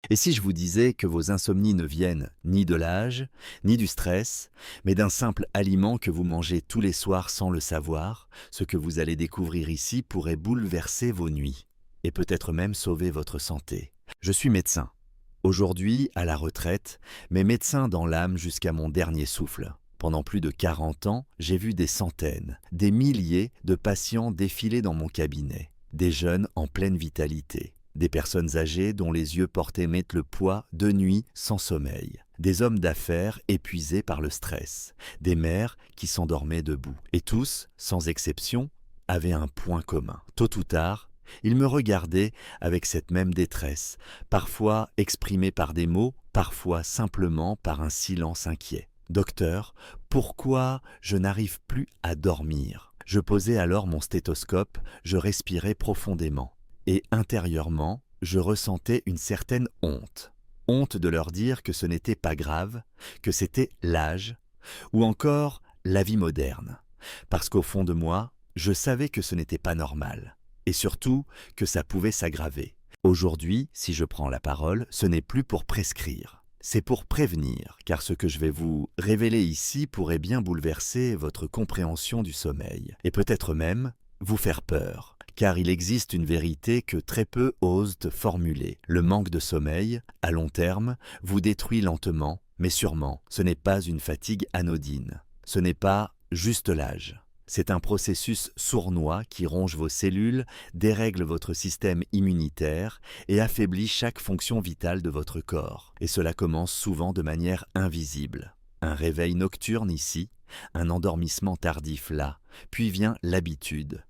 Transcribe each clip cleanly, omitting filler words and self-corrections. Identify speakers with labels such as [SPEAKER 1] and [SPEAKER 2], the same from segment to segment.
[SPEAKER 1] Et si je vous disais que vos insomnies ne viennent ni de l'âge, ni du stress, mais d'un simple aliment que vous mangez tous les soirs sans le savoir, ce que vous allez découvrir ici pourrait bouleverser vos nuits, et peut-être même sauver votre santé. Je suis médecin. Aujourd'hui, à la retraite, mais médecin dans l'âme jusqu'à mon dernier souffle. Pendant plus de 40 ans, j'ai vu des centaines, des milliers de patients défiler dans mon cabinet. Des jeunes en pleine vitalité. Des personnes âgées dont les yeux portés mettent le poids de nuit sans sommeil. Des hommes d'affaires épuisés par le stress. Des mères qui s'endormaient debout. Et tous, sans exception, avaient un point commun. Tôt ou tard, ils me regardaient avec cette même détresse, parfois exprimée par des mots, parfois simplement par un silence inquiet. « Docteur, pourquoi je n'arrive plus à dormir ?» Je posais alors mon stéthoscope, je respirais profondément. Et intérieurement, je ressentais une certaine honte. Honte de leur dire que ce n'était pas grave, que c'était l'âge, ou encore la vie moderne. Parce qu'au fond de moi, je savais que ce n'était pas normal. Et surtout, que ça pouvait s'aggraver. Aujourd'hui, si je prends la parole, ce n'est plus pour prescrire. C'est pour prévenir, car ce que je vais vous révéler ici pourrait bien bouleverser votre compréhension du sommeil, et peut-être même vous faire peur, car il existe une vérité que très peu osent formuler. Le manque de sommeil, à long terme, vous détruit lentement, mais sûrement, ce n'est pas une fatigue anodine, ce n'est pas juste l'âge. C'est un processus sournois qui ronge vos cellules, dérègle votre système immunitaire et affaiblit chaque fonction vitale de votre corps. Et cela commence souvent de manière invisible. Un réveil nocturne ici, un endormissement tardif là, puis vient l'habitude,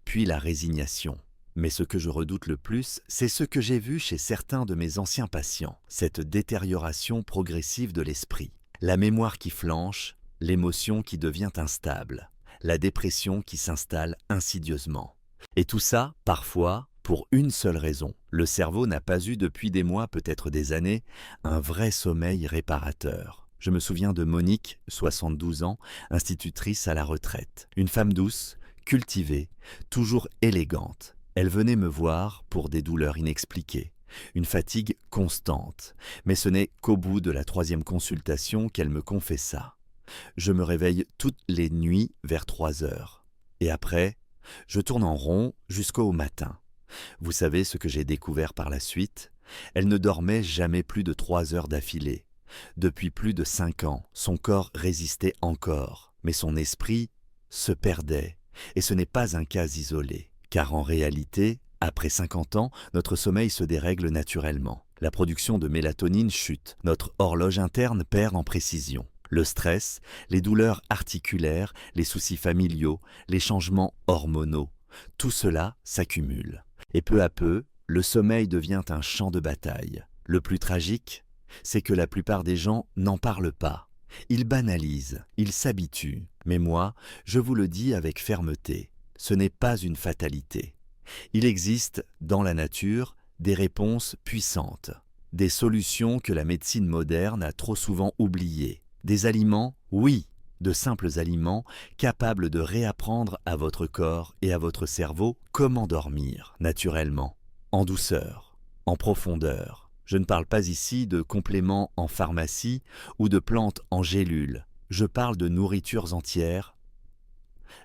[SPEAKER 1] puis la résignation. Mais ce que je redoute le plus, c'est ce que j'ai vu chez certains de mes anciens patients, cette détérioration progressive de l'esprit. La mémoire qui flanche, l'émotion qui devient instable. La dépression qui s'installe insidieusement. Et tout ça, parfois, pour une seule raison. Le cerveau n'a pas eu depuis des mois, peut-être des années, un vrai sommeil réparateur. Je me souviens de Monique, 72 ans, institutrice à la retraite. Une femme douce, cultivée, toujours élégante. Elle venait me voir pour des douleurs inexpliquées. Une fatigue constante. Mais ce n'est qu'au bout de la 3e consultation qu'elle me confessa. Je me réveille toutes les nuits vers 3 heures. Et après, je tourne en rond jusqu'au matin. Vous savez ce que j'ai découvert par la suite? Elle ne dormait jamais plus de 3 heures d'affilée. Depuis plus de 5 ans, son corps résistait encore, mais son esprit se perdait. Et ce n'est pas un cas isolé, car en réalité, après 50 ans, notre sommeil se dérègle naturellement. La production de mélatonine chute, notre horloge interne perd en précision. Le stress, les douleurs articulaires, les soucis familiaux, les changements hormonaux, tout cela s'accumule. Et peu à peu, le sommeil devient un champ de bataille. Le plus tragique, c'est que la plupart des gens n'en parlent pas. Ils banalisent, ils s'habituent. Mais moi, je vous le dis avec fermeté, ce n'est pas une fatalité. Il existe, dans la nature, des réponses puissantes, des solutions que la médecine moderne a trop souvent oubliées. Des aliments, oui, de simples aliments, capables de réapprendre à votre corps et à votre cerveau comment dormir, naturellement, en douceur, en profondeur. Je ne parle pas ici de compléments en pharmacie ou de plantes en gélules. Je parle de nourritures entières,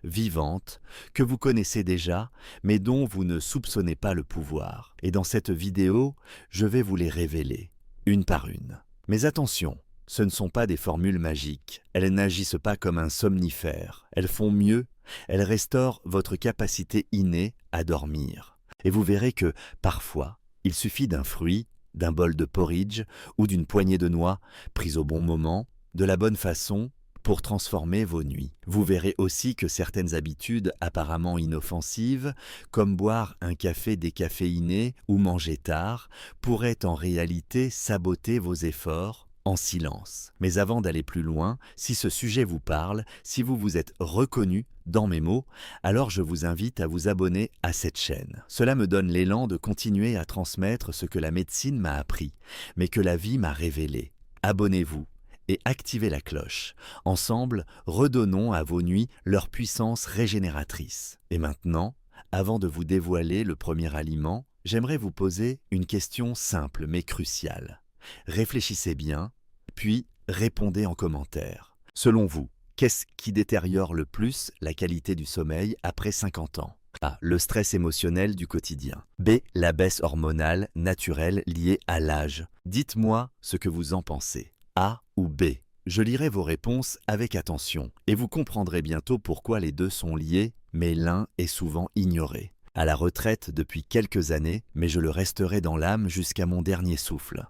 [SPEAKER 1] vivantes, que vous connaissez déjà, mais dont vous ne soupçonnez pas le pouvoir. Et dans cette vidéo, je vais vous les révéler, une par une. Mais attention! Ce ne sont pas des formules magiques. Elles n'agissent pas comme un somnifère. Elles font mieux. Elles restaurent votre capacité innée à dormir. Et vous verrez que, parfois, il suffit d'un fruit, d'un bol de porridge ou d'une poignée de noix, prise au bon moment, de la bonne façon, pour transformer vos nuits. Vous verrez aussi que certaines habitudes apparemment inoffensives, comme boire un café décaféiné ou manger tard, pourraient en réalité saboter vos efforts, en silence. Mais avant d'aller plus loin, si ce sujet vous parle, si vous vous êtes reconnu dans mes mots, alors je vous invite à vous abonner à cette chaîne. Cela me donne l'élan de continuer à transmettre ce que la médecine m'a appris, mais que la vie m'a révélé. Abonnez-vous et activez la cloche. Ensemble, redonnons à vos nuits leur puissance régénératrice. Et maintenant, avant de vous dévoiler le premier aliment, j'aimerais vous poser une question simple mais cruciale. Réfléchissez bien, puis répondez en commentaire. Selon vous, qu'est-ce qui détériore le plus la qualité du sommeil après 50 ans? A. Le stress émotionnel du quotidien. B. La baisse hormonale naturelle liée à l'âge. Dites-moi ce que vous en pensez. A ou B? Je lirai vos réponses avec attention et vous comprendrez bientôt pourquoi les deux sont liés, mais l'un est souvent ignoré. À la retraite depuis quelques années, mais je le resterai dans l'âme jusqu'à mon dernier souffle.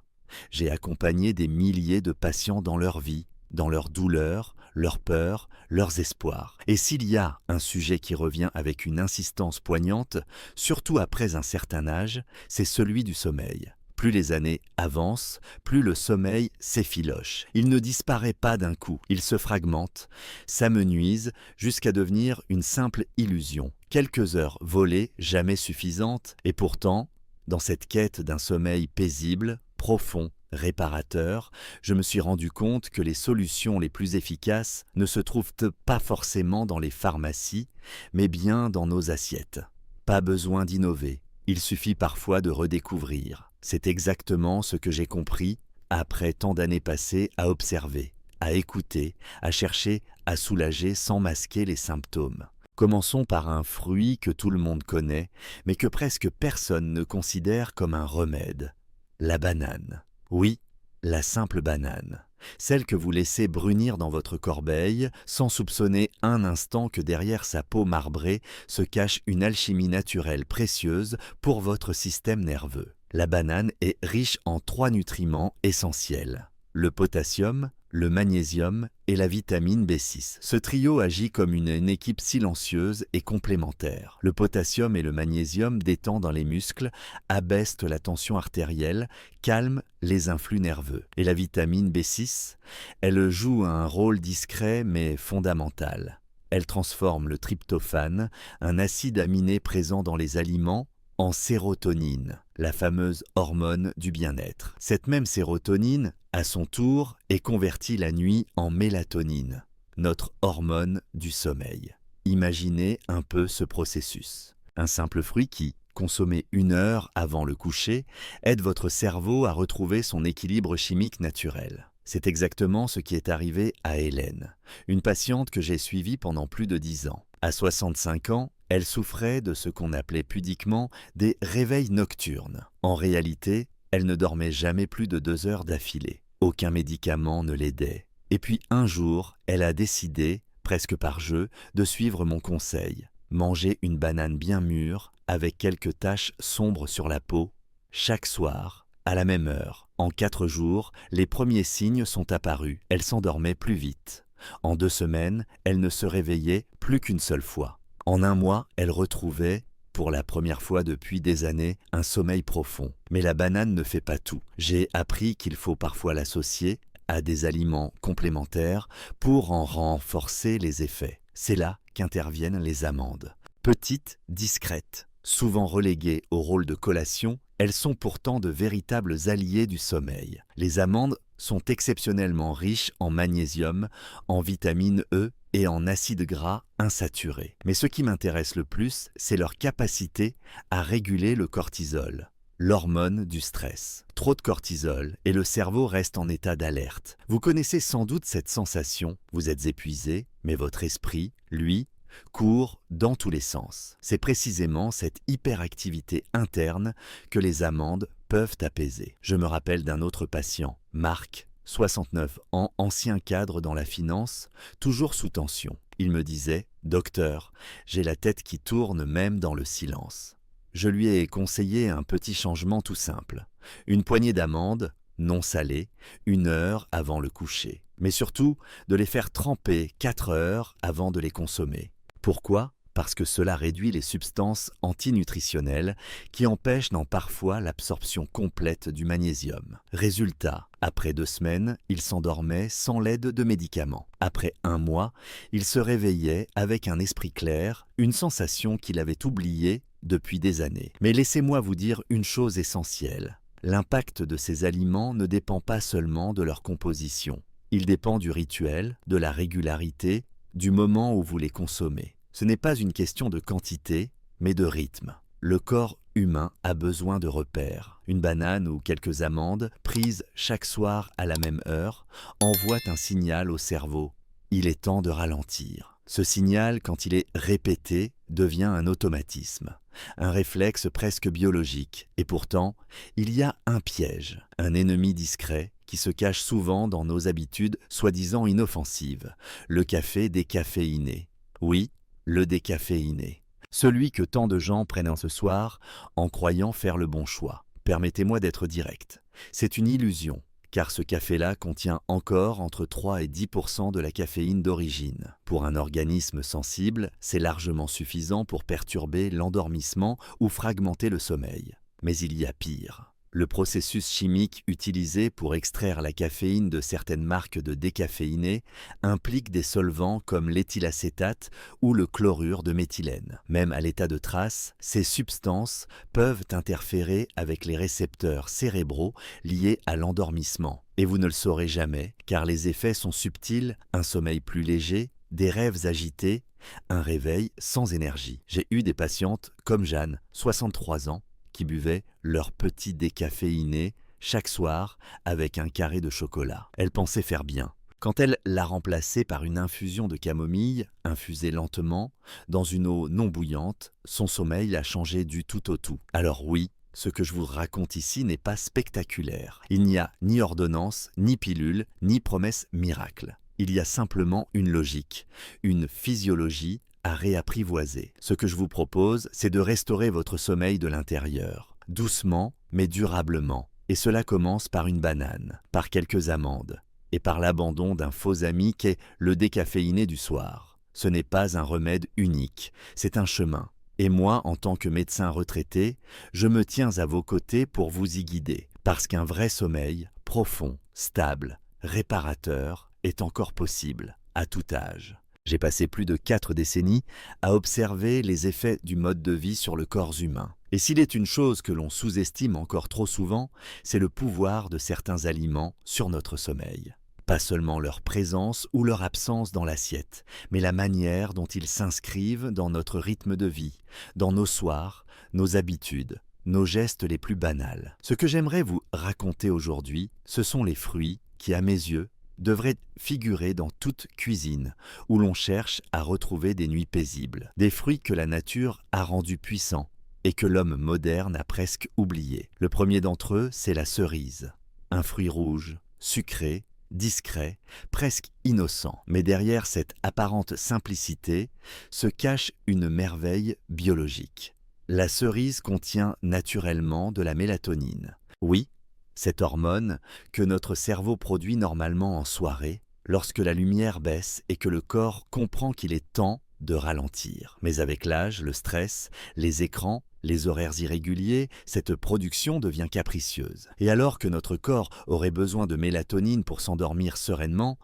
[SPEAKER 1] J'ai accompagné des milliers de patients dans leur vie, dans leurs douleurs, leurs peurs, leurs espoirs. Et s'il y a un sujet qui revient avec une insistance poignante, surtout après un certain âge, c'est celui du sommeil. Plus les années avancent, plus le sommeil s'effiloche. Il ne disparaît pas d'un coup, il se fragmente, s'amenuise jusqu'à devenir une simple illusion. Quelques heures volées, jamais suffisantes, et pourtant, dans cette quête d'un sommeil paisible, profond, réparateur, je me suis rendu compte que les solutions les plus efficaces ne se trouvent pas forcément dans les pharmacies, mais bien dans nos assiettes. Pas besoin d'innover, il suffit parfois de redécouvrir. C'est exactement ce que j'ai compris après tant d'années passées à observer, à écouter, à chercher à soulager sans masquer les symptômes. Commençons par un fruit que tout le monde connaît, mais que presque personne ne considère comme un remède. La banane. Oui, la simple banane. Celle que vous laissez brunir dans votre corbeille, sans soupçonner un instant que derrière sa peau marbrée se cache une alchimie naturelle précieuse pour votre système nerveux. La banane est riche en 3 nutriments essentiels. Le potassium, le magnésium et la vitamine B6. Ce trio agit comme une équipe silencieuse et complémentaire. Le potassium et le magnésium détendent les muscles, abaissent la tension artérielle, calment les influx nerveux. Et la vitamine B6, elle joue un rôle discret mais fondamental. Elle transforme le tryptophane, un acide aminé présent dans les aliments, en sérotonine, la fameuse hormone du bien-être. Cette même sérotonine, à son tour, est convertie la nuit en mélatonine, notre hormone du sommeil. Imaginez un peu ce processus. Un simple fruit qui, consommé 1 heure avant le coucher, aide votre cerveau à retrouver son équilibre chimique naturel. C'est exactement ce qui est arrivé à Hélène, une patiente que j'ai suivie pendant plus de 10 ans. À 65 ans, elle souffrait de ce qu'on appelait pudiquement des réveils nocturnes. En réalité, elle ne dormait jamais plus de 2 heures d'affilée. Aucun médicament ne l'aidait. Et puis un jour, elle a décidé, presque par jeu, de suivre mon conseil. Manger une banane bien mûre, avec quelques taches sombres sur la peau, chaque soir, à la même heure. En 4 jours, les premiers signes sont apparus. Elle s'endormait plus vite. En 2 semaines, elle ne se réveillait plus qu'une seule fois. En 1 mois, elle retrouvait, pour la première fois depuis des années, un sommeil profond. Mais la banane ne fait pas tout. J'ai appris qu'il faut parfois l'associer à des aliments complémentaires pour en renforcer les effets. C'est là qu'interviennent les amandes. Petites, discrètes, souvent reléguées au rôle de collation, elles sont pourtant de véritables alliés du sommeil. Les amandes sont exceptionnellement riches en magnésium, en vitamine E et en acides gras insaturés. Mais ce qui m'intéresse le plus, c'est leur capacité à réguler le cortisol, l'hormone du stress. Trop de cortisol et le cerveau reste en état d'alerte. Vous connaissez sans doute cette sensation, vous êtes épuisé, mais votre esprit, lui, court dans tous les sens. C'est précisément cette hyperactivité interne que les amandes peuvent apaiser. Je me rappelle d'un autre patient, Marc, 69 ans, ancien cadre dans la finance, toujours sous tension. Il me disait « Docteur, j'ai la tête qui tourne même dans le silence ». Je lui ai conseillé un petit changement tout simple. Une poignée d'amandes, non salées, 1 heure avant le coucher. Mais surtout, de les faire tremper 4 heures avant de les consommer. Pourquoi ? Parce que cela réduit les substances antinutritionnelles qui empêchent parfois l'absorption complète du magnésium. Résultat, après 2 semaines, il s'endormait sans l'aide de médicaments. Après 1 mois, il se réveillait avec un esprit clair, une sensation qu'il avait oubliée depuis des années. Mais laissez-moi vous dire une chose essentielle. L'impact de ces aliments ne dépend pas seulement de leur composition. Il dépend du rituel, de la régularité, du moment où vous les consommez. Ce n'est pas une question de quantité, mais de rythme. Le corps humain a besoin de repères. Une banane ou quelques amandes, prises chaque soir à la même heure, envoient un signal au cerveau. Il est temps de ralentir. Ce signal, quand il est répété, devient un automatisme, un réflexe presque biologique. Et pourtant, il y a un piège, un ennemi discret qui se cache souvent dans nos habitudes soi-disant inoffensives, le café décaféiné. Oui, le décaféiné. Celui que tant de gens prennent ce soir en croyant faire le bon choix. Permettez-moi d'être direct. C'est une illusion, car ce café-là contient encore entre 3 et 10% de la caféine d'origine. Pour un organisme sensible, c'est largement suffisant pour perturber l'endormissement ou fragmenter le sommeil. Mais il y a pire. Le processus chimique utilisé pour extraire la caféine de certaines marques de décaféinés implique des solvants comme l'éthylacétate ou le chlorure de méthylène. Même à l'état de trace, ces substances peuvent interférer avec les récepteurs cérébraux liés à l'endormissement. Et vous ne le saurez jamais, car les effets sont subtils, un sommeil plus léger, des rêves agités, un réveil sans énergie. J'ai eu des patientes comme Jeanne, 63 ans, qui buvaient leur petit décaféiné chaque soir avec un carré de chocolat. Elle pensait faire bien. Quand elle l'a remplacé par une infusion de camomille, infusée lentement, dans une eau non bouillante, son sommeil a changé du tout au tout. Alors oui, ce que je vous raconte ici n'est pas spectaculaire. Il n'y a ni ordonnance, ni pilule, ni promesse miracle. Il y a simplement une logique, une physiologie à réapprivoiser. Ce que je vous propose, c'est de restaurer votre sommeil de l'intérieur, doucement mais durablement. Et cela commence par une banane, par quelques amandes, et par l'abandon d'un faux ami qu'est le décaféiné du soir. Ce n'est pas un remède unique, c'est un chemin. Et moi, en tant que médecin retraité, je me tiens à vos côtés pour vous y guider, parce qu'un vrai sommeil, profond, stable, réparateur, est encore possible, à tout âge. J'ai passé plus de 4 décennies à observer les effets du mode de vie sur le corps humain. Et s'il est une chose que l'on sous-estime encore trop souvent, c'est le pouvoir de certains aliments sur notre sommeil. Pas seulement leur présence ou leur absence dans l'assiette, mais la manière dont ils s'inscrivent dans notre rythme de vie, dans nos soirs, nos habitudes, nos gestes les plus banals. Ce que j'aimerais vous raconter aujourd'hui, ce sont les fruits qui, à mes yeux, devrait figurer dans toute cuisine où l'on cherche à retrouver des nuits paisibles. Des fruits que la nature a rendus puissants et que l'homme moderne a presque oubliés. Le premier d'entre eux, c'est la cerise. Un fruit rouge, sucré, discret, presque innocent. Mais derrière cette apparente simplicité se cache une merveille biologique. La cerise contient naturellement de la mélatonine. Oui, cette hormone que notre cerveau produit normalement en soirée, lorsque la lumière baisse et que le corps comprend qu'il est temps de ralentir. Mais avec l'âge, le stress, les écrans, les horaires irréguliers, cette production devient capricieuse. Et alors que notre corps aurait besoin de mélatonine pour s'endormir sereinement,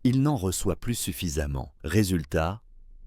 [SPEAKER 1] il n'en reçoit plus suffisamment. Résultat,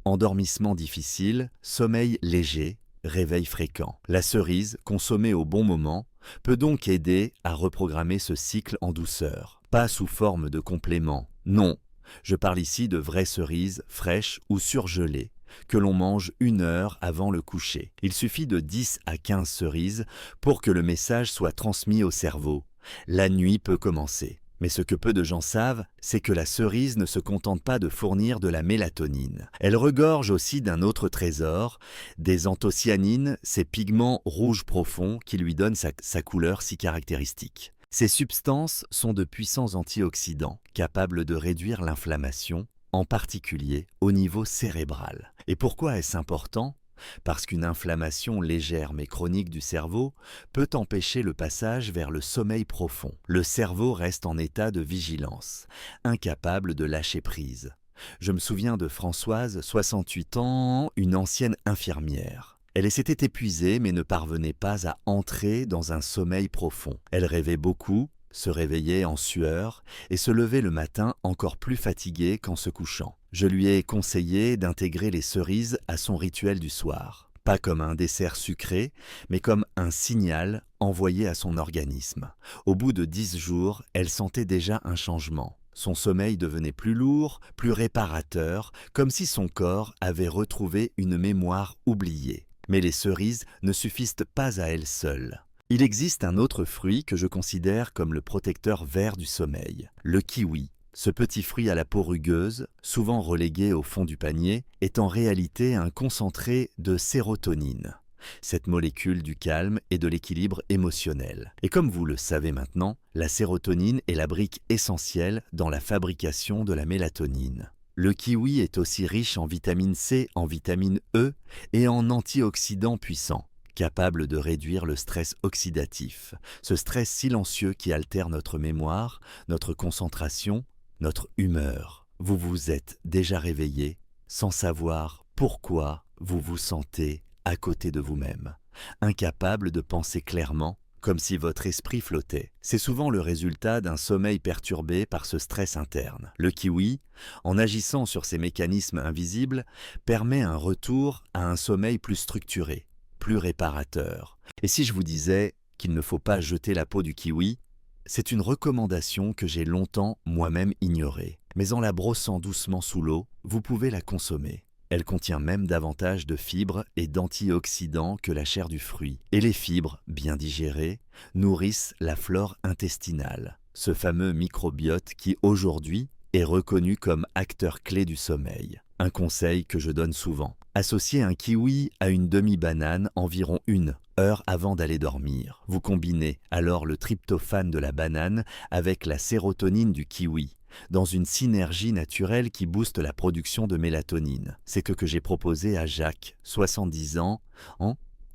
[SPEAKER 1] endormissement difficile, sommeil léger, réveil fréquent. La cerise, consommée au bon moment, peut donc aider à reprogrammer ce cycle en douceur. Pas sous forme de complément, non. Je parle ici de vraies cerises fraîches ou surgelées, que l'on mange 1 heure avant le coucher. Il suffit de 10 à 15 cerises pour que le message soit transmis au cerveau. La nuit peut commencer. Mais ce que peu de gens savent, c'est que la cerise ne se contente pas de fournir de la mélatonine. Elle regorge aussi d'un autre trésor, des anthocyanines, ces pigments rouges profonds qui lui donnent sa couleur si caractéristique. Ces substances sont de puissants antioxydants, capables de réduire l'inflammation, en particulier au niveau cérébral. Et pourquoi est-ce important ? Parce qu'une inflammation légère mais chronique du cerveau peut empêcher le passage vers le sommeil profond. Le cerveau reste en état de vigilance, incapable de lâcher prise. Je me souviens de Françoise, 68 ans, une ancienne infirmière. Elle s'était épuisée mais ne parvenait pas à entrer dans un sommeil profond. Elle rêvait beaucoup, se réveillait en sueur et se levait le matin encore plus fatiguée qu'en se couchant. Je lui ai conseillé d'intégrer les cerises à son rituel du soir. Pas comme un dessert sucré, mais comme un signal envoyé à son organisme. Au bout de 10 jours, elle sentait déjà un changement. Son sommeil devenait plus lourd, plus réparateur, comme si son corps avait retrouvé une mémoire oubliée. Mais les cerises ne suffisent pas à elles seules. Il existe un autre fruit que je considère comme le protecteur vert du sommeil, le kiwi. Ce petit fruit à la peau rugueuse, souvent relégué au fond du panier, est en réalité un concentré de sérotonine, cette molécule du calme et de l'équilibre émotionnel. Et comme vous le savez maintenant, la sérotonine est la brique essentielle dans la fabrication de la mélatonine. Le kiwi est aussi riche en vitamine C, en vitamine E et en antioxydants puissants, capable de réduire le stress oxydatif, ce stress silencieux qui altère notre mémoire, notre concentration, notre humeur. Vous vous êtes déjà réveillé sans savoir pourquoi vous vous sentez à côté de vous-même, incapable de penser clairement, comme si votre esprit flottait. C'est souvent le résultat d'un sommeil perturbé par ce stress interne. Le kiwi, en agissant sur ces mécanismes invisibles, permet un retour à un sommeil plus structuré, plus réparateur. Et si je vous disais qu'il ne faut pas jeter la peau du kiwi, c'est une recommandation que j'ai longtemps moi-même ignorée. Mais en la brossant doucement sous l'eau, vous pouvez la consommer. Elle contient même davantage de fibres et d'antioxydants que la chair du fruit. Et les fibres, bien digérées, nourrissent la flore intestinale, ce fameux microbiote qui aujourd'hui est reconnu comme acteur clé du sommeil. Un conseil que je donne souvent. Associez un kiwi à une demi-banane environ 1 heure avant d'aller dormir. Vous combinez alors le tryptophane de la banane avec la sérotonine du kiwi, dans une synergie naturelle qui booste la production de mélatonine. C'est ce que j'ai proposé à Jacques, 70 ans,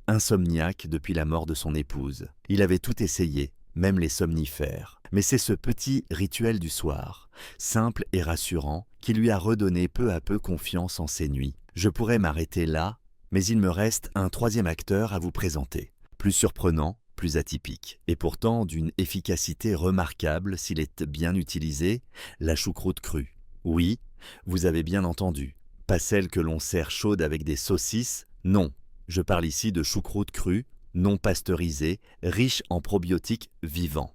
[SPEAKER 1] insomniaque depuis la mort de son épouse. Il avait tout essayé, même les somnifères. Mais c'est ce petit rituel du soir, simple et rassurant, qui lui a redonné peu à peu confiance en ses nuits. Je pourrais m'arrêter là, mais il me reste un troisième acteur à vous présenter. Plus surprenant, plus atypique, et pourtant d'une efficacité remarquable s'il est bien utilisé, la choucroute crue. Oui, vous avez bien entendu, pas celle que l'on sert chaude avec des saucisses, non. Je parle ici de choucroute crue, non pasteurisée, riche en probiotiques vivants.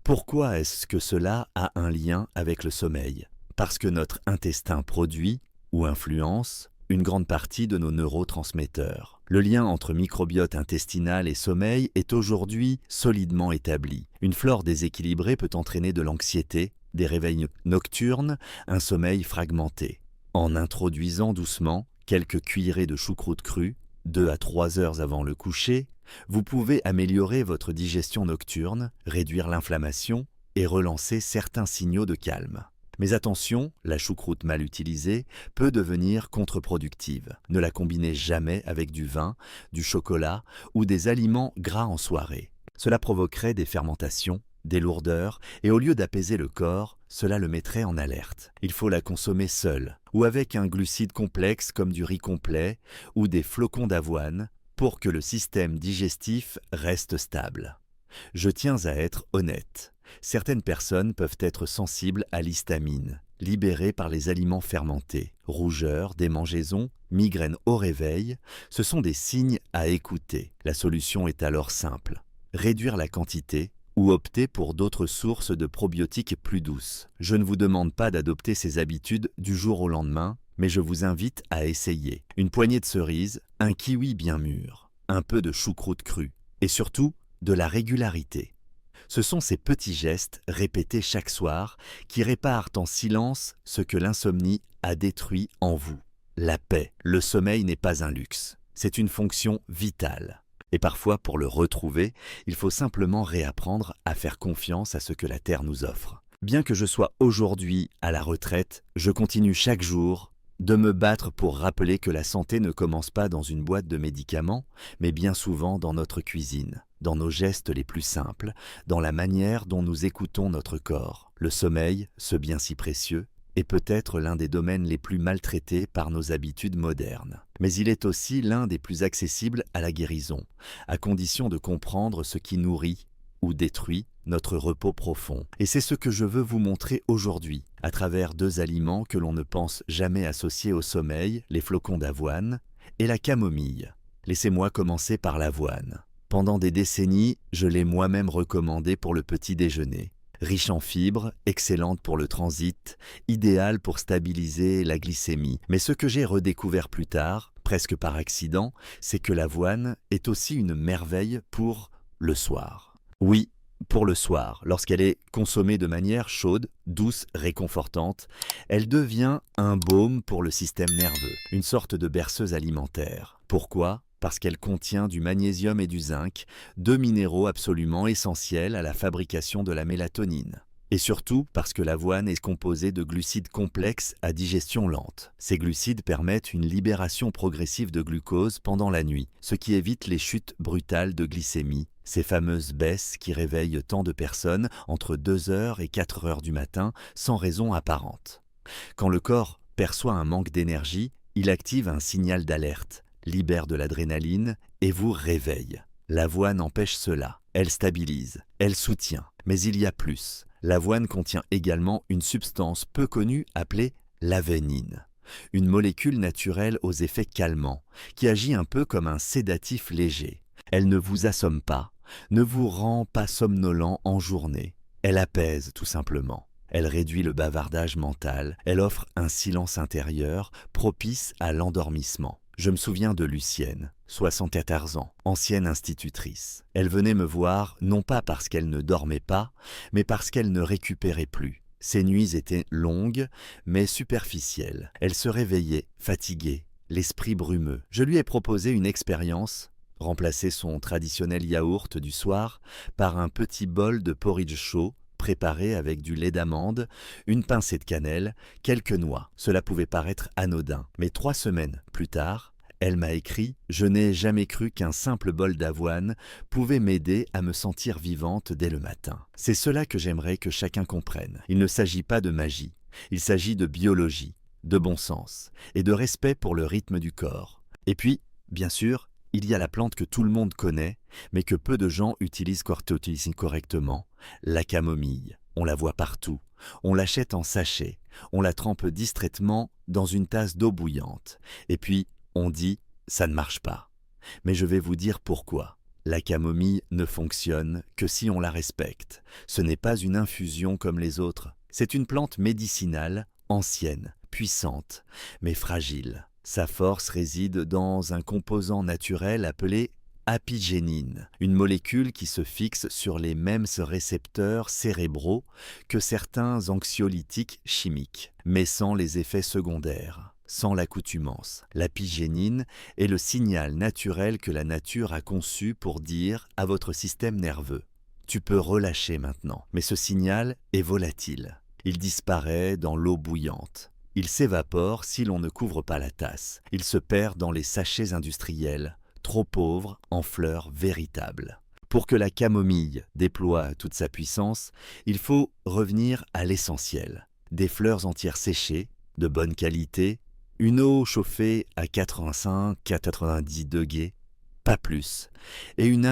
[SPEAKER 1] Pourquoi est-ce que cela a un lien avec le sommeil? Parce que notre intestin produit, ou influence, une grande partie de nos neurotransmetteurs. Le lien entre microbiote intestinal et sommeil est aujourd'hui solidement établi. Une flore déséquilibrée peut entraîner de l'anxiété, des réveils nocturnes, un sommeil fragmenté. En introduisant doucement quelques cuillerées de choucroute crue, 2 à 3 heures avant le coucher, vous pouvez améliorer votre digestion nocturne, réduire l'inflammation et relancer certains signaux de calme. Mais attention, la choucroute mal utilisée peut devenir contre-productive. Ne la combinez jamais avec du vin, du chocolat ou des aliments gras en soirée. Cela provoquerait des fermentations, des lourdeurs, et au lieu d'apaiser le corps, cela le mettrait en alerte. Il faut la consommer seule, ou avec un glucide complexe comme du riz complet ou des flocons d'avoine, pour que le système digestif reste stable. Je tiens à être honnête. Certaines personnes peuvent être sensibles à l'histamine, libérée par les aliments fermentés. Rougeur, démangeaisons, migraines au réveil, ce sont des signes à écouter. La solution est alors simple. Réduire la quantité ou opter pour d'autres sources de probiotiques plus douces. Je ne vous demande pas d'adopter ces habitudes du jour au lendemain, mais je vous invite à essayer. Une poignée de cerises, un kiwi bien mûr, un peu de choucroute crue et surtout de la régularité. Ce sont ces petits gestes répétés chaque soir qui réparent en silence ce que l'insomnie a détruit en vous. La paix, le sommeil n'est pas un luxe, c'est une fonction vitale. Et parfois, pour le retrouver, il faut simplement réapprendre à faire confiance à ce que la Terre nous offre. Bien que je sois aujourd'hui à la retraite, je continue chaque jour de me battre pour rappeler que la santé ne commence pas dans une boîte de médicaments, mais bien souvent dans notre cuisine, dans nos gestes les plus simples, dans la manière dont nous écoutons notre corps. Le sommeil, ce bien si précieux, est peut-être l'un des domaines les plus maltraités par nos habitudes modernes. Mais il est aussi l'un des plus accessibles à la guérison, à condition de comprendre ce qui nourrit ou détruit notre repos profond. Et c'est ce que je veux vous montrer aujourd'hui, à travers 2 aliments que l'on ne pense jamais associer au sommeil, les flocons d'avoine et la camomille. Laissez-moi commencer par l'avoine. Pendant des décennies, je l'ai moi-même recommandé pour le petit déjeuner. Riche en fibres, excellente pour le transit, idéale pour stabiliser la glycémie. Mais ce que j'ai redécouvert plus tard, presque par accident, c'est que l'avoine est aussi une merveille pour le soir. Oui, pour le soir, lorsqu'elle est consommée de manière chaude, douce, réconfortante, elle devient un baume pour le système nerveux, une sorte de berceuse alimentaire. Pourquoi ? Parce qu'elle contient du magnésium et du zinc, deux minéraux absolument essentiels à la fabrication de la mélatonine. Et surtout parce que l'avoine est composée de glucides complexes à digestion lente. Ces glucides permettent une libération progressive de glucose pendant la nuit, ce qui évite les chutes brutales de glycémie, ces fameuses baisses qui réveillent tant de personnes entre 2 heures et 4 heures du matin sans raison apparente. Quand le corps perçoit un manque d'énergie, il active un signal d'alerte, libère de l'adrénaline et vous réveille. L'avoine empêche cela, elle stabilise, elle soutient, mais il y a plus. L'avoine contient également une substance peu connue appelée l'avénine, une molécule naturelle aux effets calmants, qui agit un peu comme un sédatif léger. Elle ne vous assomme pas, ne vous rend pas somnolent en journée, elle apaise tout simplement. Elle réduit le bavardage mental, elle offre un silence intérieur propice à l'endormissement. Je me souviens de Lucienne, 74 ans, ancienne institutrice. Elle venait me voir non pas parce qu'elle ne dormait pas, mais parce qu'elle ne récupérait plus. Ses nuits étaient longues, mais superficielles. Elle se réveillait, fatiguée, l'esprit brumeux. Je lui ai proposé une expérience, remplacer son traditionnel yaourt du soir par un petit bol de porridge chaud, préparé avec du lait d'amande, une pincée de cannelle, quelques noix. Cela pouvait paraître anodin, mais 3 semaines plus tard, elle m'a écrit « Je n'ai jamais cru qu'un simple bol d'avoine pouvait m'aider à me sentir vivante dès le matin. » C'est cela que j'aimerais que chacun comprenne. Il ne s'agit pas de magie, il s'agit de biologie, de bon sens et de respect pour le rythme du corps. Et puis, bien sûr, il y a la plante que tout le monde connaît, mais que peu de gens utilisent correctement, la camomille. On la voit partout, on l'achète en sachet, on la trempe distraitement dans une tasse d'eau bouillante. Et puis, on dit « ça ne marche pas ». Mais je vais vous dire pourquoi. La camomille ne fonctionne que si on la respecte. Ce n'est pas une infusion comme les autres. C'est une plante médicinale, ancienne, puissante, mais fragile. Sa force réside dans un composant naturel appelé apigénine, une molécule qui se fixe sur les mêmes récepteurs cérébraux que certains anxiolytiques chimiques, mais sans les effets secondaires, sans l'accoutumance. L'apigénine est le signal naturel que la nature a conçu pour dire à votre système nerveux « Tu peux relâcher maintenant ». Mais ce signal est volatile. Il disparaît dans l'eau bouillante. Il s'évapore si l'on ne couvre pas la tasse. Il se perd dans les sachets industriels, trop pauvres en fleurs véritables. Pour que la camomille déploie toute sa puissance, il faut revenir à l'essentiel. Des fleurs entières séchées, de bonne qualité, une eau chauffée à 85-90 degrés, pas plus, et une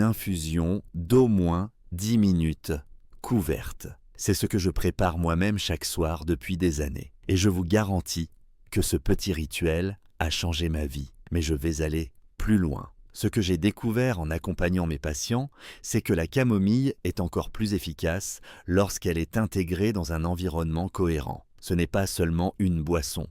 [SPEAKER 1] infusion d'au moins 10 minutes, couverte. C'est ce que je prépare moi-même chaque soir depuis des années. Et je vous garantis que ce petit rituel a changé ma vie. Mais je vais aller plus loin. Ce que j'ai découvert en accompagnant mes patients, c'est que la camomille est encore plus efficace lorsqu'elle est intégrée dans un environnement cohérent. Ce n'est pas seulement une boisson.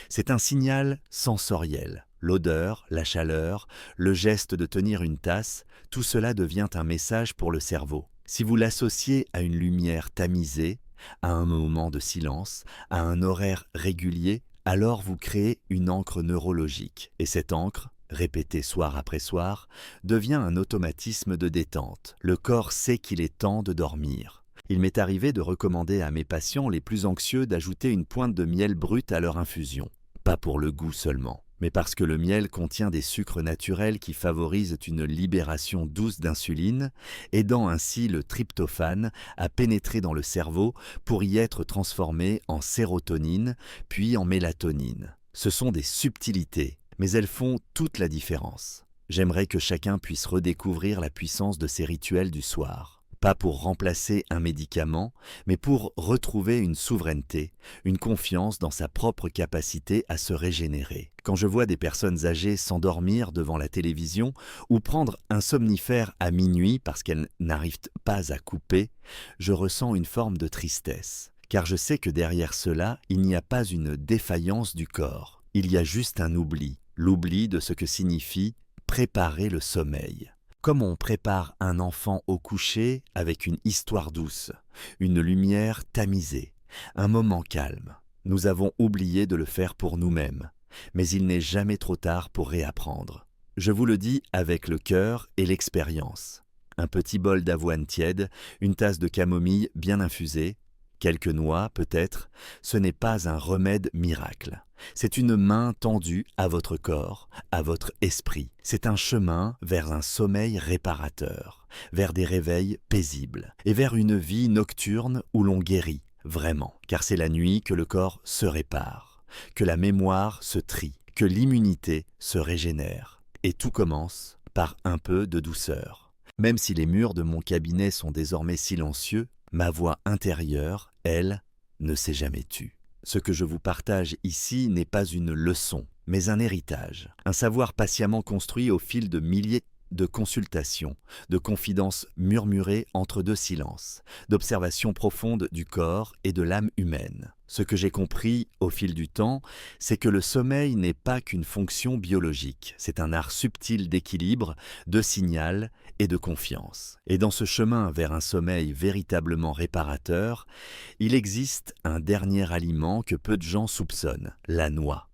[SPEAKER 1] C'est un signal sensoriel. L'odeur, la chaleur, le geste de tenir une tasse, tout cela devient un message pour le cerveau. Si vous l'associez à une lumière tamisée, à un moment de silence, à un horaire régulier, alors vous créez une ancre neurologique. Et cette ancre, répétée soir après soir, devient un automatisme de détente. Le corps sait qu'il est temps de dormir. Il m'est arrivé de recommander à mes patients les plus anxieux d'ajouter une pointe de miel brut à leur infusion. Pas pour le goût seulement, mais parce que le miel contient des sucres naturels qui favorisent une libération douce d'insuline, aidant ainsi le tryptophane à pénétrer dans le cerveau pour y être transformé en sérotonine, puis en mélatonine. Ce sont des subtilités, mais elles font toute la différence. J'aimerais que chacun puisse redécouvrir la puissance de ces rituels du soir. Pas pour remplacer un médicament, mais pour retrouver une souveraineté, une confiance dans sa propre capacité à se régénérer. Quand je vois des personnes âgées s'endormir devant la télévision ou prendre un somnifère à minuit parce qu'elles n'arrivent pas à couper, je ressens une forme de tristesse. Car je sais que derrière cela, il n'y a pas une défaillance du corps. Il y a juste un oubli. l'oubli de ce que signifie préparer le sommeil. Comme on prépare un enfant au coucher avec une histoire douce, une lumière tamisée, un moment calme. Nous avons oublié de le faire pour nous-mêmes, mais il n'est jamais trop tard pour réapprendre. Je vous le dis avec le cœur et l'expérience. Un petit bol d'avoine tiède, une tasse de camomille bien infusée, quelques noix peut-être, ce n'est pas un remède miracle. C'est une main tendue à votre corps, à votre esprit. C'est un chemin vers un sommeil réparateur, vers des réveils paisibles et vers une vie nocturne où l'on guérit, vraiment. Car c'est la nuit que le corps se répare, que la mémoire se trie, que l'immunité se régénère. Et tout commence par un peu de douceur. Même si les murs de mon cabinet sont désormais silencieux, ma voix intérieure, elle, ne s'est jamais tue. Ce que je vous partage ici n'est pas une leçon, mais un héritage, un savoir patiemment construit au fil de milliers de consultations, de confidences murmurées entre deux silences, d'observations profondes du corps et de l'âme humaine. Ce que j'ai compris au fil du temps, c'est que le sommeil n'est pas qu'une fonction biologique, c'est un art subtil d'équilibre, de signal et de confiance. Et dans ce chemin vers un sommeil véritablement réparateur, il existe un dernier aliment que peu de gens soupçonnent, la noix.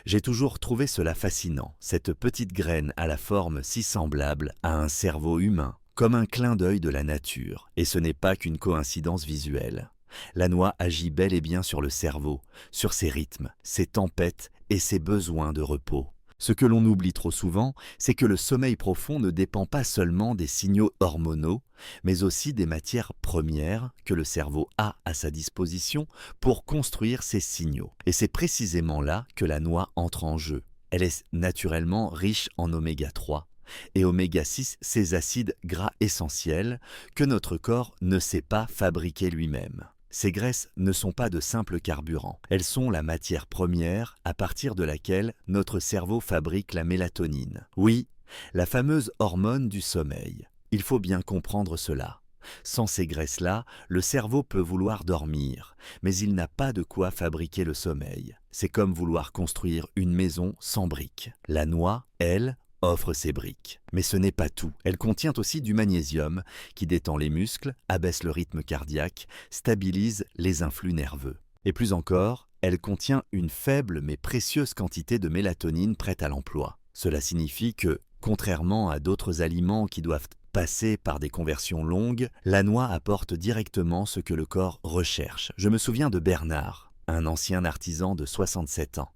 [SPEAKER 1] J'ai toujours trouvé cela fascinant, cette petite graine à la forme si semblable à un cerveau humain, comme un clin d'œil de la nature, et ce n'est pas qu'une coïncidence visuelle. La noix agit bel et bien sur le cerveau, sur ses rythmes, ses tempêtes et ses besoins de repos. Ce que l'on oublie trop souvent, c'est que le sommeil profond ne dépend pas seulement des signaux hormonaux, mais aussi des matières premières que le cerveau a à sa disposition pour construire ces signaux. Et c'est précisément là que la noix entre en jeu. Elle est naturellement riche en oméga 3 et oméga 6, ces acides gras essentiels que notre corps ne sait pas fabriquer lui-même. Ces graisses ne sont pas de simples carburants, elles sont la matière première à partir de laquelle notre cerveau fabrique la mélatonine. Oui, la fameuse hormone du sommeil. Il faut bien comprendre cela. Sans ces graisses-là, le cerveau peut vouloir dormir, mais il n'a pas de quoi fabriquer le sommeil. C'est comme vouloir construire une maison sans briques. La noix, elle, offre ses briques. Mais ce n'est pas tout. Elle contient aussi du magnésium qui détend les muscles, abaisse le rythme cardiaque, stabilise les influx nerveux. Et plus encore, elle contient une faible mais précieuse quantité de mélatonine prête à l'emploi. Cela signifie que, contrairement à d'autres aliments qui doivent passer par des conversions longues, la noix apporte directement ce que le corps recherche. Je me souviens de Bernard, un ancien artisan de 67 ans.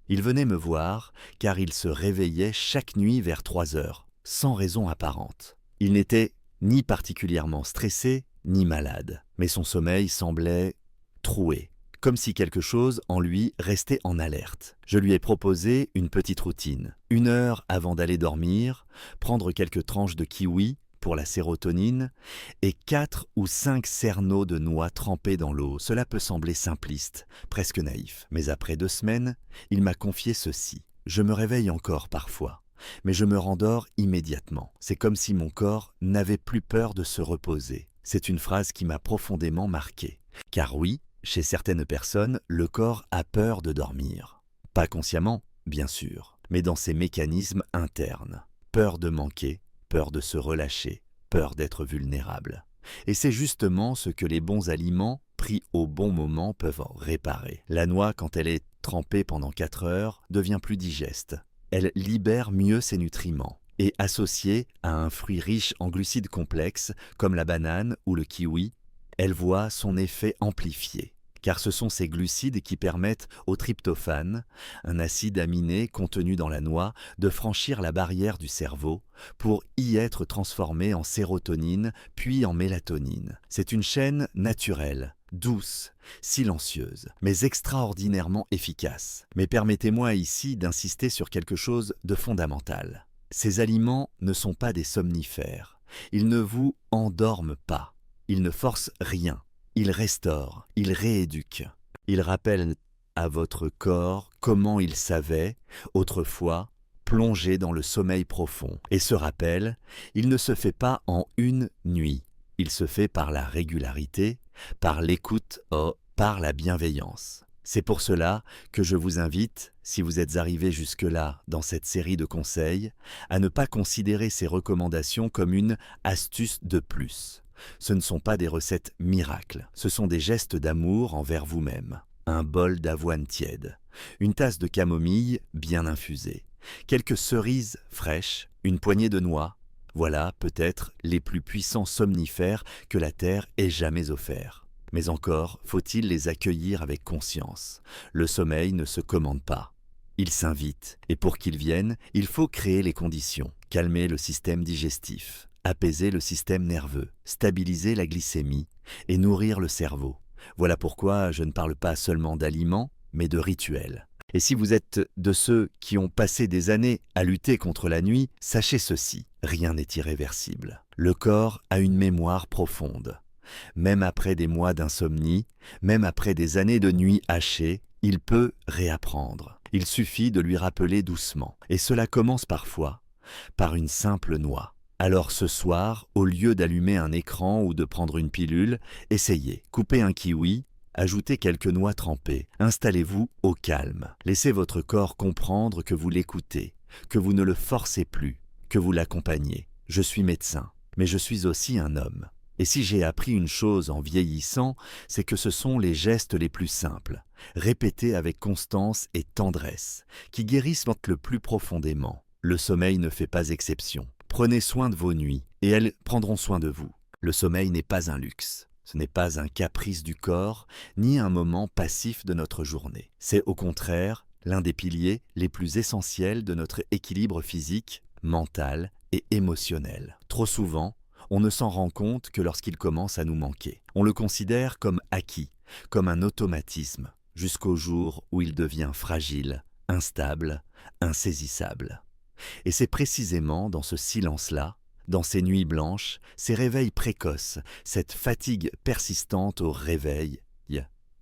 [SPEAKER 1] Il venait me voir car il se réveillait chaque nuit vers 3 heures, sans raison apparente. Il n'était ni particulièrement stressé, ni malade, mais son sommeil semblait troué, comme si quelque chose en lui restait en alerte. Je lui ai proposé une petite routine. 1 heure avant d'aller dormir, prendre quelques tranches de kiwi pour la sérotonine et 4 ou 5 cerneaux de noix trempés dans l'eau. Cela peut sembler simpliste, presque naïf. Mais après 2 semaines, il m'a confié ceci. Je me réveille encore parfois, mais je me rendors immédiatement. C'est comme si mon corps n'avait plus peur de se reposer. C'est une phrase qui m'a profondément marqué. Car oui, chez certaines personnes, le corps a peur de dormir. Pas consciemment, bien sûr, mais dans ses mécanismes internes. Peur de manquer, peur de se relâcher, peur d'être vulnérable. Et c'est justement ce que les bons aliments, pris au bon moment, peuvent réparer. La noix, quand elle est trempée pendant 4 heures, devient plus digeste. Elle libère mieux ses nutriments. Et associée à un fruit riche en glucides complexes, comme la banane ou le kiwi, elle voit son effet amplifié. Car ce sont ces glucides qui permettent au tryptophane, un acide aminé contenu dans la noix, de franchir la barrière du cerveau pour y être transformé en sérotonine puis en mélatonine. C'est une chaîne naturelle, douce, silencieuse, mais extraordinairement efficace. Mais permettez-moi ici d'insister sur quelque chose de fondamental. Ces aliments ne sont pas des somnifères. Ils ne vous endorment pas. Ils ne forcent rien. Ils restaurent, ils rééduquent. Ils rappellent à votre corps comment il savait, autrefois, plonger dans le sommeil profond. Et ce rappel, il ne se fait pas en une nuit. Il se fait par la régularité, par l'écoute, par la bienveillance. C'est pour cela que je vous invite, si vous êtes arrivé jusque-là dans cette série de conseils, à ne pas considérer ces recommandations comme une astuce de plus. Ce ne sont pas des recettes miracles, ce sont des gestes d'amour envers vous-même. Un bol d'avoine tiède, une tasse de camomille bien infusée, quelques cerises fraîches, une poignée de noix. Voilà peut-être les plus puissants somnifères que la Terre ait jamais offerts. Mais encore faut-il les accueillir avec conscience. Le sommeil ne se commande pas. Il s'invite, et pour qu'il vienne, il faut créer les conditions, calmer le système digestif, apaiser le système nerveux, stabiliser la glycémie et nourrir le cerveau. Voilà pourquoi je ne parle pas seulement d'aliments, mais de rituels. Et si vous êtes de ceux qui ont passé des années à lutter contre la nuit, sachez ceci, rien n'est irréversible. Le corps a une mémoire profonde. Même après des mois d'insomnie, même après des années de nuits hachées, il peut réapprendre. Il suffit de lui rappeler doucement. Et cela commence parfois par une simple noix. Alors ce soir, au lieu d'allumer un écran ou de prendre une pilule, essayez. Coupez un kiwi, ajoutez quelques noix trempées. Installez-vous au calme. Laissez votre corps comprendre que vous l'écoutez, que vous ne le forcez plus, que vous l'accompagnez. Je suis médecin, mais je suis aussi un homme. Et si j'ai appris une chose en vieillissant, c'est que ce sont les gestes les plus simples, répétés avec constance et tendresse, qui guérissent le plus profondément. Le sommeil ne fait pas exception. Prenez soin de vos nuits, et elles prendront soin de vous. Le sommeil n'est pas un luxe. Ce n'est pas un caprice du corps, ni un moment passif de notre journée. C'est au contraire l'un des piliers les plus essentiels de notre équilibre physique, mental et émotionnel. Trop souvent, on ne s'en rend compte que lorsqu'il commence à nous manquer. On le considère comme acquis, comme un automatisme, jusqu'au jour où il devient fragile, instable, insaisissable. Et c'est précisément dans ce silence-là, dans ces nuits blanches, ces réveils précoces, cette fatigue persistante au réveil,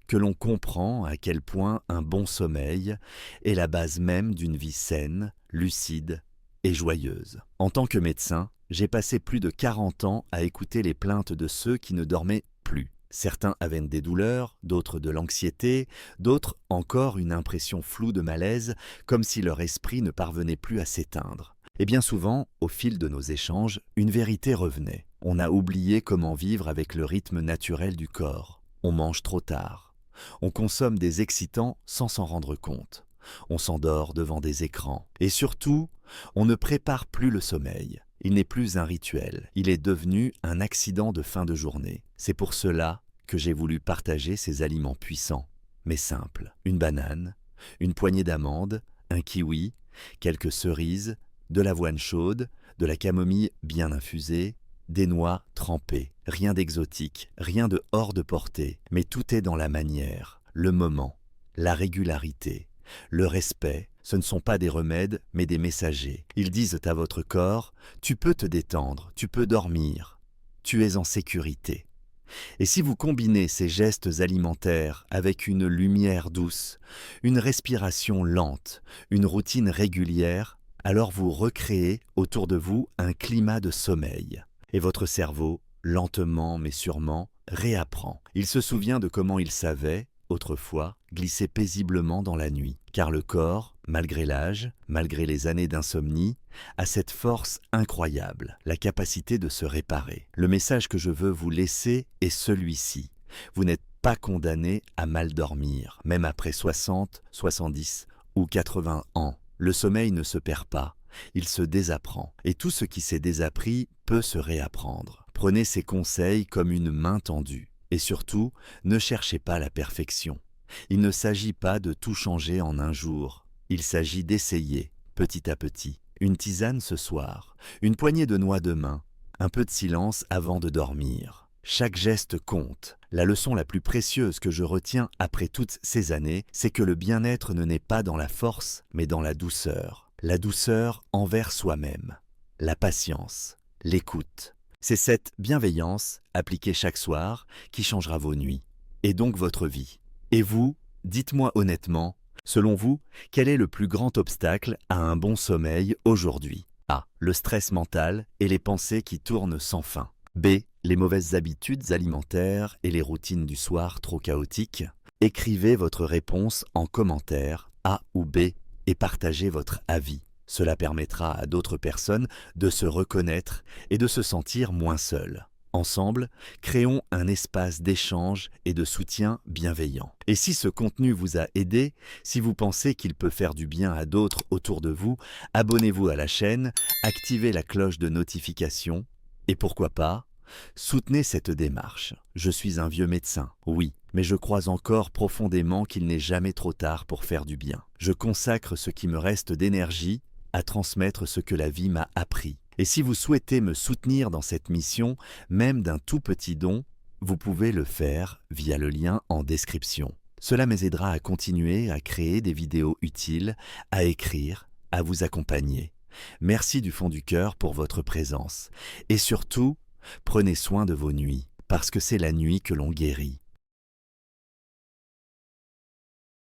[SPEAKER 1] que l'on comprend à quel point un bon sommeil est la base même d'une vie saine, lucide et joyeuse. En tant que médecin, j'ai passé plus de 40 ans à écouter les plaintes de ceux qui ne dormaient plus. Certains avaient des douleurs, d'autres de l'anxiété, d'autres encore une impression floue de malaise, comme si leur esprit ne parvenait plus à s'éteindre. Et bien souvent, au fil de nos échanges, une vérité revenait. On a oublié comment vivre avec le rythme naturel du corps. On mange trop tard. On consomme des excitants sans s'en rendre compte. On s'endort devant des écrans. Et surtout, on ne prépare plus le sommeil. Il n'est plus un rituel, il est devenu un accident de fin de journée. C'est pour cela que j'ai voulu partager ces aliments puissants, mais simples. Une banane, une poignée d'amandes, un kiwi, quelques cerises, de l'avoine chaude, de la camomille bien infusée, des noix trempées. Rien d'exotique, rien de hors de portée, mais tout est dans la manière, le moment, la régularité, le respect. Ce ne sont pas des remèdes, mais des messagers. Ils disent à votre corps, tu peux te détendre, tu peux dormir, tu es en sécurité. Et si vous combinez ces gestes alimentaires avec une lumière douce, une respiration lente, une routine régulière, alors vous recréez autour de vous un climat de sommeil. Et votre cerveau, lentement mais sûrement, réapprend. Il se souvient de comment il savait, autrefois, glisser paisiblement dans la nuit. Car le corps, malgré l'âge, malgré les années d'insomnie, a cette force incroyable, la capacité de se réparer. Le message que je veux vous laisser est celui-ci. Vous n'êtes pas condamné à mal dormir, même après 60, 70 ou 80 ans. Le sommeil ne se perd pas, il se désapprend. Et tout ce qui s'est désappris peut se réapprendre. Prenez ces conseils comme une main tendue. Et surtout, ne cherchez pas la perfection. Il ne s'agit pas de tout changer en un jour. Il s'agit d'essayer, petit à petit. Une tisane ce soir, une poignée de noix demain, un peu de silence avant de dormir. Chaque geste compte. La leçon la plus précieuse que je retiens après toutes ces années, c'est que le bien-être ne naît pas dans la force, mais dans la douceur. La douceur envers soi-même, la patience, l'écoute. C'est cette bienveillance, appliquée chaque soir, qui changera vos nuits, et donc votre vie. Et vous, dites-moi honnêtement, selon vous, quel est le plus grand obstacle à un bon sommeil aujourd'hui? A. Le stress mental et les pensées qui tournent sans fin. B. Les mauvaises habitudes alimentaires et les routines du soir trop chaotiques. Écrivez votre réponse en commentaire A ou B et partagez votre avis. Cela permettra à d'autres personnes de se reconnaître et de se sentir moins seules. Ensemble, créons un espace d'échange et de soutien bienveillant. Et si ce contenu vous a aidé, si vous pensez qu'il peut faire du bien à d'autres autour de vous, abonnez-vous à la chaîne, activez la cloche de notification et pourquoi pas, soutenez cette démarche. Je suis un vieux médecin, oui, mais je crois encore profondément qu'il n'est jamais trop tard pour faire du bien. Je consacre ce qui me reste d'énergie à transmettre ce que la vie m'a appris. Et si vous souhaitez me soutenir dans cette mission, même d'un tout petit don, vous pouvez le faire via le lien en description. Cela m'aidera à continuer à créer des vidéos utiles, à écrire, à vous accompagner. Merci du fond du cœur pour votre présence. Et surtout, prenez soin de vos nuits, parce que c'est la nuit que l'on guérit.